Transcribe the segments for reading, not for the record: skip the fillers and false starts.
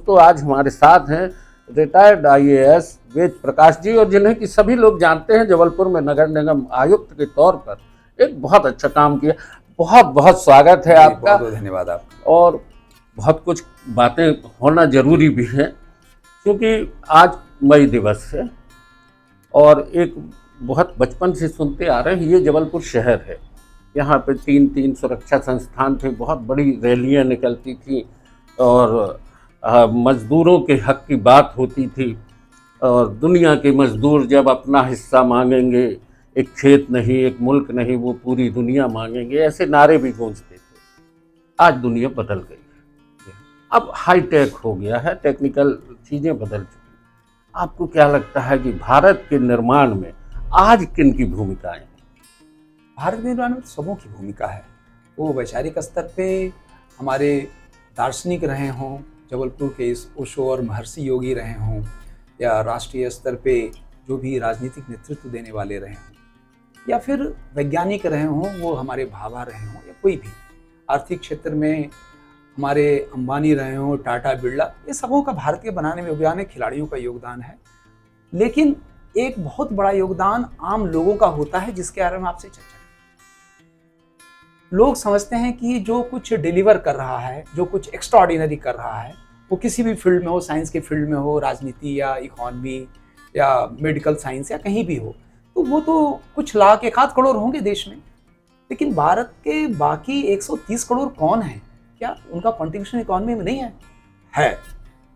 दोस्तों आज हमारे साथ हैं रिटायर्ड आईएएस वेद प्रकाश जी, और जिन्हें कि सभी लोग जानते हैं जबलपुर में नगर निगम आयुक्त के तौर पर एक बहुत अच्छा काम किया। बहुत बहुत स्वागत है आपका। बहुत धन्यवाद आपका। और बहुत कुछ बातें होना जरूरी भी है, क्योंकि आज मई दिवस है और एक बहुत बचपन से सुनते आ रहे हैं, ये जबलपुर शहर है, यहाँ पे तीन सुरक्षा संस्थान थे, बहुत बड़ी रैलियाँ निकलती थी और मज़दूरों के हक की बात होती थी, और दुनिया के मज़दूर जब अपना हिस्सा मांगेंगे, एक खेत नहीं, एक मुल्क नहीं, वो पूरी दुनिया मांगेंगे, ऐसे नारे भी गूंजते थे। आज दुनिया बदल गई है, अब हाईटेक हो गया है, टेक्निकल चीज़ें बदल चुकी हैं। आपको क्या लगता है कि भारत के निर्माण में आज किन की भूमिकाएं हैं? भारत के निर्माण में सबों की भूमिका है। वो वैचारिक स्तर पे हमारे दार्शनिक रहे हों, जबलपुर के इस ओशो और महर्षि योगी रहे हों, या राष्ट्रीय स्तर पे जो भी राजनीतिक नेतृत्व देने वाले रहे हों, या फिर वैज्ञानिक रहे हों, वो हमारे भाभा रहे हों, या कोई भी आर्थिक क्षेत्र में हमारे अंबानी रहे हों, टाटा बिरला, ये सबों का भारत के बनाने में योगदान है, खिलाड़ियों का योगदान है। लेकिन एक बहुत बड़ा योगदान आम लोगों का होता है, जिसके बारे में आपसे चर्चा। लोग समझते हैं कि जो कुछ डिलीवर कर रहा है, जो कुछ एक्स्ट्राऑर्डिनरी कर रहा है, वो किसी भी फील्ड में हो, साइंस के फील्ड में हो, राजनीति या इकोनॉमी या मेडिकल साइंस या कहीं भी हो, तो वो तो कुछ लाख 1 करोड़ होंगे देश में। लेकिन भारत के बाकी 130 करोड़ कौन है? क्या उनका कंट्रीब्यूशन इकोनॉमी में नहीं है?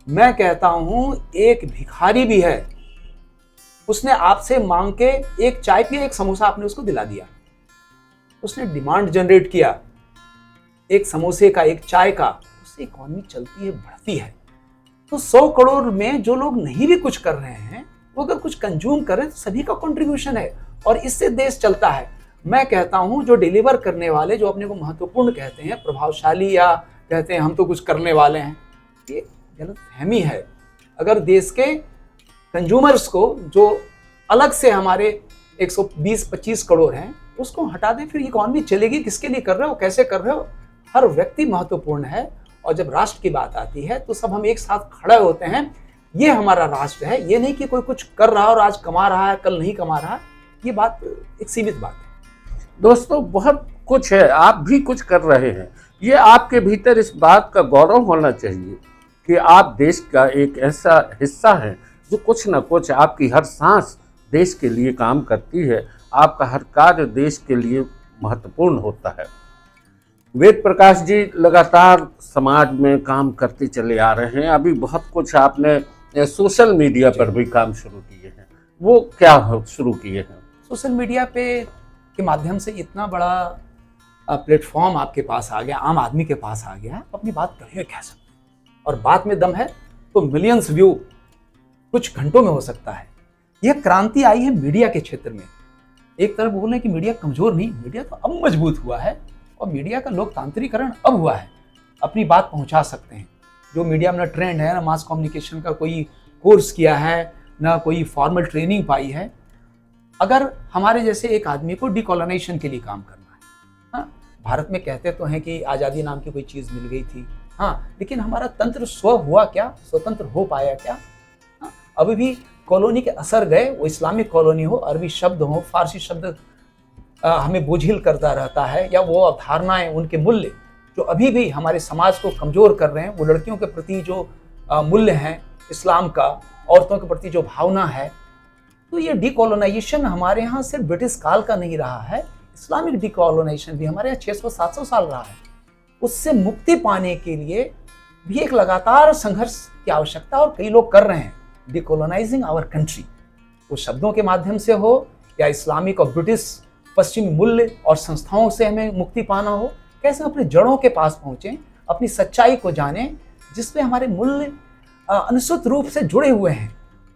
मैं कहता हूँ एक भिखारी भी है, उसने आपसे मांग के एक चाय पिया, एक समोसा आपने उसको दिला दिया, उसने डिमांड जनरेट किया एक समोसे का, एक चाय का, उससे इकोनॉमी चलती है, बढ़ती है। तो 100 करोड़ में जो लोग नहीं भी कुछ कर रहे हैं, वो अगर कुछ कंज्यूम करें तो सभी का कंट्रीब्यूशन है और इससे देश चलता है। मैं कहता हूं जो डिलीवर करने वाले, जो अपने को महत्वपूर्ण कहते हैं, प्रभावशाली, या कहते हैं हम तो कुछ करने वाले हैं, ये गलतफहमी है। अगर देश के कंज्यूमर्स को, जो अलग से हमारे 120-25 करोड़ हैं, उसको हटा दें, फिर इकोनॉमी चलेगी। किसके लिए कर रहे हो, कैसे कर रहे हो? हर व्यक्ति महत्वपूर्ण है, और जब राष्ट्र की बात आती है तो सब हम एक साथ खड़े होते हैं। ये हमारा राष्ट्र है, ये नहीं कि कोई कुछ कर रहा है और आज कमा रहा है, कल नहीं कमा रहा है। ये बात एक सीमित बात है। दोस्तों बहुत कुछ है, आप भी कुछ कर रहे हैं, ये आपके भीतर इस बात का गौरव होना चाहिए कि आप देश का एक ऐसा हिस्सा हैं जो कुछ ना कुछ, आपकी हर सांस देश के लिए काम करती है, आपका हर कार्य देश के लिए महत्वपूर्ण होता है। वेद प्रकाश जी लगातार समाज में काम करते चले आ रहे हैं, अभी बहुत कुछ आपने सोशल मीडिया पर भी काम शुरू किए हैं, वो क्या शुरू किए हैं? सोशल मीडिया पे के माध्यम से इतना बड़ा प्लेटफॉर्म आपके पास आ गया, आम आदमी के पास आ गया है, अपनी बात कहीं कह सकते हैं, और बात में दम है तो मिलियंस व्यू कुछ घंटों में हो सकता है। यह क्रांति आई है मीडिया के क्षेत्र में। एक तरफ बोल रहे हैं कि मीडिया कमजोर नहीं, मीडिया तो अब मजबूत हुआ है, और मीडिया का लोकतांत्रिकरण अब हुआ है, अपनी बात पहुंचा सकते हैं। जो मीडिया में ट्रेंड है ना, मास कम्युनिकेशन का कोई कोर्स किया है, ना कोई फॉर्मल ट्रेनिंग पाई है, अगर हमारे जैसे एक आदमी को डिकोलोनाइजेशन के लिए काम करना है, हाँ, भारत में कहते तो हैं कि आज़ादी नाम की कोई चीज़ मिल गई थी, हाँ, लेकिन हमारा तंत्र स्व हुआ क्या, स्वतंत्र हो पाया क्या? हाँ, अभी भी कॉलोनी के असर गए, वो इस्लामिक कॉलोनी हो, अरबी शब्द हो, फारसी शब्द हमें बोझिल करता रहता है, या वो अवधारणाएं, उनके मूल्य जो अभी भी हमारे समाज को कमज़ोर कर रहे हैं, वो लड़कियों के प्रति जो मूल्य हैं इस्लाम का, औरतों के प्रति जो भावना है, तो ये डिकोलोनाइजेशन हमारे यहाँ सिर्फ ब्रिटिश काल का नहीं रहा है, इस्लामिक डिकोलोनाइजेशन भी हमारे यहाँ 600-700 साल रहा है। उससे मुक्ति पाने के लिए भी एक लगातार संघर्ष की आवश्यकता, और कई लोग कर रहे हैं। डिकोलोनाइजिंग आवर कंट्री, वो शब्दों के माध्यम से हो, या इस्लामिक और ब्रिटिश पश्चिमी मूल्य और संस्थाओं से हमें मुक्ति पाना हो, कैसे अपने जड़ों के पास पहुँचें, अपनी सच्चाई को जानें, जिसमें हमारे मूल्य अनुसूत रूप से जुड़े हुए हैं।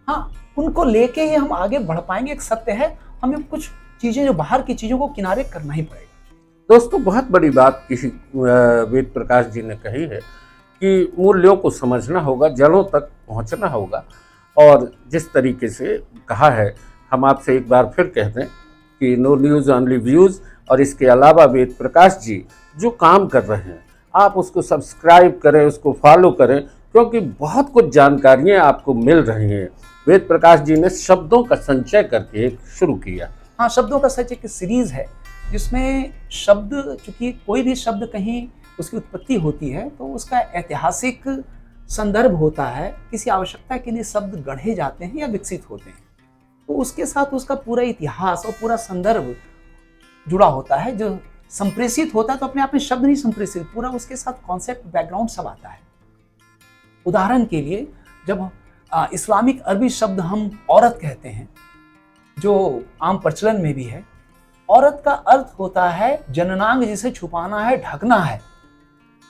हाँ, उनको लेके ही हम आगे बढ़ पाएंगे। एक सत्य है, हमें कुछ चीज़ें, जो बाहर की चीज़ों को किनारे करना ही पड़ेगा। दोस्तों बहुत बड़ी बात किसी वेद प्रकाश जी ने कही है कि मूल्यों को समझना होगा, जड़ों तक पहुंचना होगा, और जिस तरीके से कहा है, हम आपसे एक बार फिर कहते हैं कि नो न्यूज़ ओनली व्यूज़, और इसके अलावा वेद प्रकाश जी जो काम कर रहे हैं, आप उसको सब्सक्राइब करें, उसको फॉलो करें, क्योंकि बहुत कुछ जानकारियाँ आपको मिल रही हैं। वेद प्रकाश जी ने शब्दों का संचय करके एक शुरू किया। हाँ, शब्दों का सच एक सीरीज है जिसमें शब्द, चूंकि कोई भी शब्द कहीं उसकी उत्पत्ति होती है तो उसका ऐतिहासिक संदर्भ होता है, किसी आवश्यकता के लिए शब्द गढ़े जाते हैं या विकसित होते हैं, तो उसके साथ उसका पूरा इतिहास और पूरा संदर्भ जुड़ा होता है। जो संप्रेषित होता है तो अपने आप में शब्द नहीं संप्रेषित, पूरा उसके साथ कॉन्सेप्ट बैकग्राउंड सब आता है। उदाहरण के लिए जब इस्लामिक अरबी शब्द हम औरत कहते हैं, जो आम प्रचलन में भी है, औरत का अर्थ होता है जननांग, जिसे छुपाना है, ढकना है।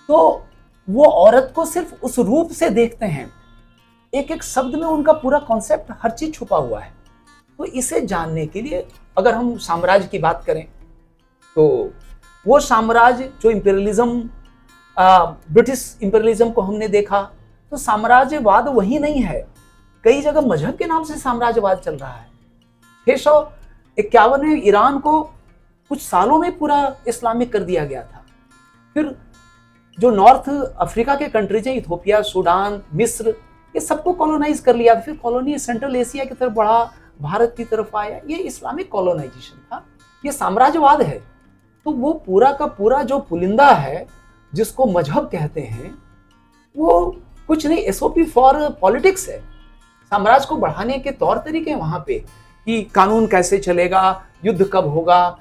तो वो औरत को सिर्फ उस रूप से देखते हैं, एक एक शब्द में उनका पूरा कॉन्सेप्ट, हर चीज छुपा हुआ है। तो इसे जानने के लिए अगर हम साम्राज्य की बात करें तो वो साम्राज्य जो इंपीरियलिज्म, ब्रिटिश इंपीरियलिज्म को हमने देखा, तो साम्राज्यवाद वही नहीं है, कई जगह मजहब के नाम से साम्राज्यवाद चल रहा है। 651 में ईरान को कुछ सालों में पूरा इस्लामिक कर दिया गया था। फिर जो नॉर्थ अफ्रीका के कंट्रीज हैं, इथोपिया, सूडान, मिस्र, ये सबको कॉलोनाइज कर लिया। फिर कॉलोनी सेंट्रल एशिया की तरफ बढ़ा, भारत की तरफ आया, ये इस्लामिक कॉलोनाइजेशन था, ये साम्राज्यवाद है। तो वो पूरा का पूरा जो पुलिंदा है जिसको मजहब कहते हैं, वो कुछ नहीं, एसओपी फॉर पॉलिटिक्स है। साम्राज्य को बढ़ाने के तौर तरीके हैं वहां पे, कि कानून कैसे चलेगा, युद्ध कब होगा,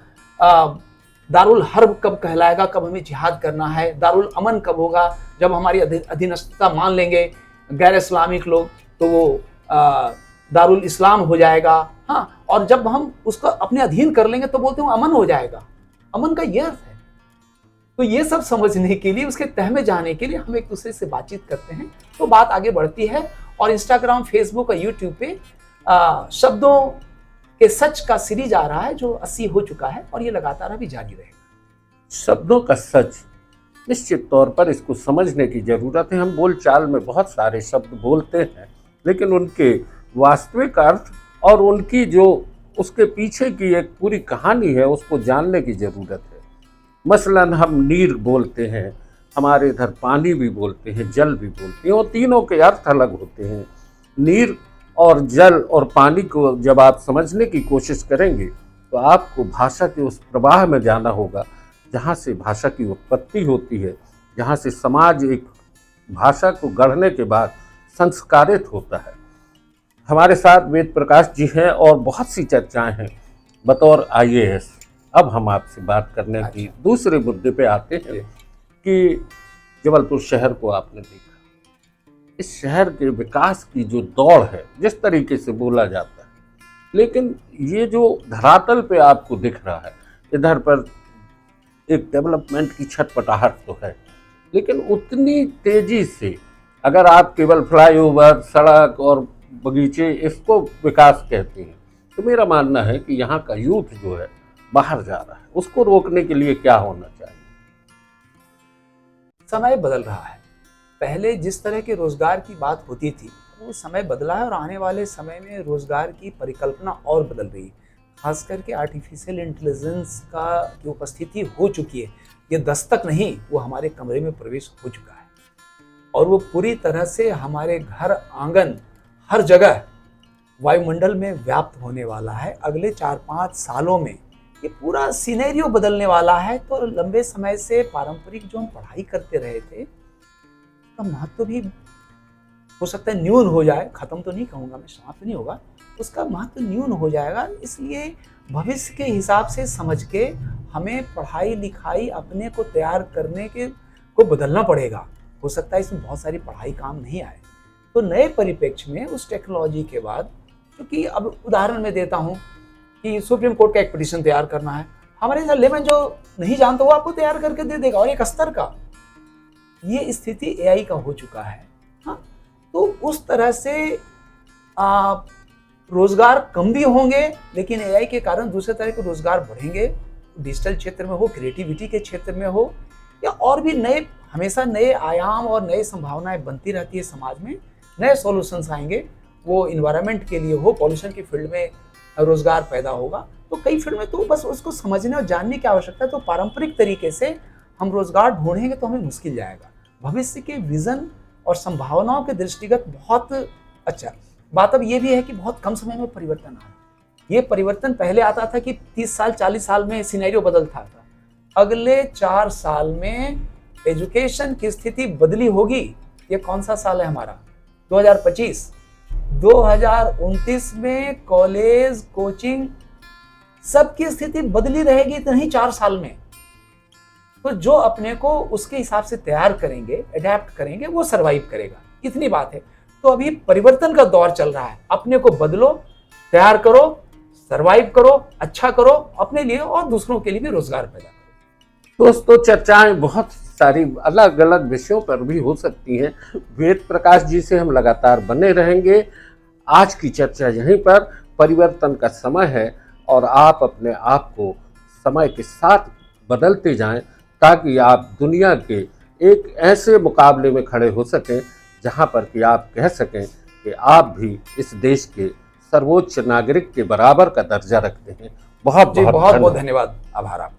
दारुल हर्ब कब कहलाएगा, कब हमें जिहाद करना है, दारुल अमन कब होगा, जब हमारी अधीनस्थता मान लेंगे गैर इस्लामिक लोग तो वो दारुल इस्लाम हो जाएगा। हाँ, और जब हम उसको अपने अधीन कर लेंगे तो बोलते हैं अमन हो जाएगा। अमन का ये अर्थ है। तो ये सब समझने के लिए, उसके तह में जाने के लिए हम एक दूसरे से बातचीत करते हैं, तो बात आगे बढ़ती है। और इंस्टाग्राम, फेसबुक और यूट्यूब पे शब्दों के सच का सीरीज आ रहा है जो 80 हो चुका है, और ये लगातार अभी जारी रहेगा। शब्दों का सच, निश्चित तौर पर इसको समझने की जरूरत है। हम बोलचाल में बहुत सारे शब्द बोलते हैं, लेकिन उनके वास्तविक अर्थ और उनकी जो उसके पीछे की एक पूरी कहानी है, उसको जानने की जरूरत है। मसलन हम नीर बोलते हैं, हमारे इधर पानी भी बोलते हैं, जल भी बोलते हैं, और तीनों के अर्थ अलग होते हैं। नीर और जल और पानी को जब आप समझने की कोशिश करेंगे तो आपको भाषा के उस प्रवाह में जाना होगा जहाँ से भाषा की उत्पत्ति होती है, जहाँ से समाज एक भाषा को गढ़ने के बाद संस्कारित होता है। हमारे साथ वेद प्रकाश जी हैं और बहुत सी चर्चाएं हैं बतौर IAS। अब हम आपसे बात करने की दूसरे मुद्दे पे आते हैं कि जबलपुर शहर को आपने देखा, इस शहर के विकास की जो दौड़ है, जिस तरीके से बोला जाता है, लेकिन ये जो धरातल पे आपको दिख रहा है, इधर पर एक डेवलपमेंट की छटपटाहट तो है, लेकिन उतनी तेजी से अगर आप केवल फ्लाईओवर, सड़क और बगीचे इसको विकास कहते हैं, तो मेरा मानना है कि यहाँ का यूथ जो है बाहर जा रहा है। उसको रोकने के लिए क्या होना चाहिए? समय बदल रहा है। पहले जिस तरह के रोजगार की बात होती थी वो समय बदला है, और आने वाले समय में रोजगार की परिकल्पना और बदल रही है। खास करके आर्टिफिशियल इंटेलिजेंस का की उपस्थिति हो चुकी है। ये दस्तक नहीं, वो हमारे कमरे में प्रवेश हो चुका है, और वो पूरी तरह से हमारे घर, आंगन, हर जगह वायुमंडल में व्याप्त होने वाला है। अगले 4-5 सालों में ये पूरा सिनेरियो बदलने वाला है। तो लंबे समय से पारंपरिक जो हम पढ़ाई करते रहे थे, उसका महत्व भी हो सकता है न्यून हो जाए। खत्म तो नहीं कहूँगा मैं, समाप्त नहीं होगा, उसका महत्व न्यून हो जाएगा। इसलिए भविष्य के हिसाब से समझ के हमें पढ़ाई लिखाई अपने को तैयार करने के को बदलना पड़ेगा। हो सकता है इसमें बहुत सारी पढ़ाई काम नहीं आए, तो नए परिप्रेक्ष्य में उस टेक्नोलॉजी के बाद, क्योंकि अब उदाहरण मैं देता हूँ कि सुप्रीम कोर्ट का एक पिटीशन तैयार करना है, हमारे यहाँ लेमन जो नहीं जानता वो आपको तैयार करके दे देगा, और एक स्तर का। ये स्थिति AI का हो चुका है। हाँ, तो उस तरह से रोजगार कम भी होंगे, लेकिन AI के कारण दूसरे तरह के रोजगार बढ़ेंगे। डिजिटल क्षेत्र में हो, क्रिएटिविटी के क्षेत्र में हो, या और भी नए, हमेशा नए आयाम और नए संभावनाएं बनती रहती है समाज में। नए सॉल्यूशंस आएंगे, वो इन्वायरमेंट के लिए हो, पॉल्यूशन की फील्ड में रोजगार पैदा होगा। तो कई फील्ड में तो बस उसको समझने और जानने की आवश्यकता है। तो पारंपरिक तरीके से हम रोजगार ढूंढेंगे तो हमें मुश्किल जाएगा। भविष्य के विजन और संभावनाओं के दृष्टिगत बहुत अच्छा। बात अब ये भी है कि बहुत कम समय में परिवर्तन आ रहा है। ये परिवर्तन पहले आता था कि 30 साल 40 साल में सिनेरियो बदलता था, अगले 4 साल में एजुकेशन की स्थिति बदली होगी। ये कौन सा साल है हमारा? 2025। 2029 में कॉलेज, कोचिंग, सबकी स्थिति बदली रहेगी नहीं 4 साल में। तो जो अपने को उसके हिसाब से तैयार करेंगे, अडेप्ट करेंगे, वो सरवाइव करेगा। इतनी बात है। तो अभी परिवर्तन का दौर चल रहा है। अपने को बदलो, तैयार करो, सरवाइव करो, अच्छा करो अपने लिए और दूसरों के लिए भी रोजगार पैदा करो। दोस्तों, चर्चाएं बहुत सारी अलग अलग विषयों पर भी हो सकती हैं। वेद प्रकाश जी से हम लगातार बने रहेंगे। आज की चर्चा यहीं पर। परिवर्तन का समय है और आप अपने आप को समय के साथ बदलते जाएं, ताकि आप दुनिया के एक ऐसे मुकाबले में खड़े हो सकें जहां पर कि आप कह सकें कि आप भी इस देश के सर्वोच्च नागरिक के बराबर का दर्जा रखते हैं। बहुत जी, बहुत बहुत बहुत धन्यवाद। आभार आपका।